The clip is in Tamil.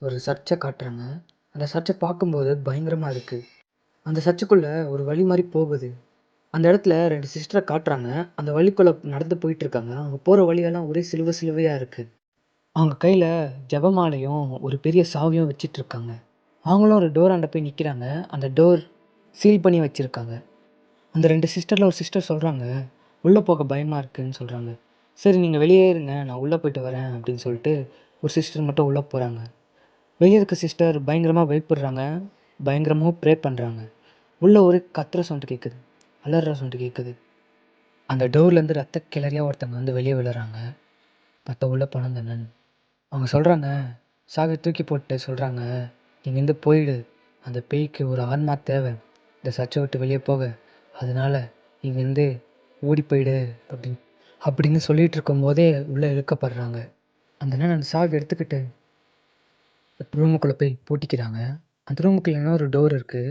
ஒரு சர்ச்சை காட்டுறாங்க. அந்த சர்ச்சை பார்க்கும்போது பயங்கரமா இருக்கு. அந்த சர்ச்சுக்குள்ள ஒரு வழி மாரி போகுது. அந்த இடத்துல 2 சிஸ்டர காட்டுறாங்க. அந்த வழிக்குள்ள நடந்து போயிட்டுருக்காங்க. அவங்க போற வழியெல்லாம் ஒரே சிலுவ சிலுவையா இருக்கு. அவங்க கையில ஜெபமாலையும், ஒரு பெரிய சாவியும் வச்சுட்டுருக்காங்க. அவங்களும் ஒரு டோராண்ட போய் நிக்கிறாங்க. அந்த டோர் சீல் பண்ணி வச்சிருக்காங்க. அந்த 2 சிஸ்டர்ல ஒரு சிஸ்டர் சொல்றாங்க, "உள்ள போக பயமா இருக்குன்னு" சொல்றாங்க. "சரி நீங்க வெளியே இருங்க. நான் உள்ள போயிட்டு வரேன்" அப்படின்னு சொல்லிட்டு ஒரு சிஸ்டர் மட்டும் உள்ள போறாங்க. வெளிய இருக்க சிஸ்டர் பயங்கரமா பயப்படுறாங்க. பயங்கரமா ப்ரே பண்றாங்க. உள்ள ஒரு கத்துற சவுண்ட் கேட்குது. அலர்ற சவுண்ட் கேட்குது. அந்த டோர்லேருந்து ரத்த கிளறியா ஒருத்தவங்க வந்து வெளிய விழுறாங்க. பார்த்தா உள்ள போனது என்னன்னு. அவங்க சொல்றாங்க, சாவிய தூக்கி போட்டு சொல்றாங்க, "இங்கேருந்து போயிடு. அந்த பேய்க்கு ஒரு ஆன்மா தேவை. இந்த சர்ச்ச விட்டு வெளிய போக. அதனால இங்கேருந்து ஓடி போயிடு" அப்படின்னு அப்படின்னு சொல்லிட்டு இருக்கும்போதே உள்ள இழுக்கப்படுறாங்க. அந்த அண்ணன் அந்த சாவிய எடுத்துக்கிட்டு ரூமுக்குள்ள போய் பூட்டிக்கிறாங்க. அந்த ரூமுக்குள்ள இன்னொரு டோர் இருக்கு.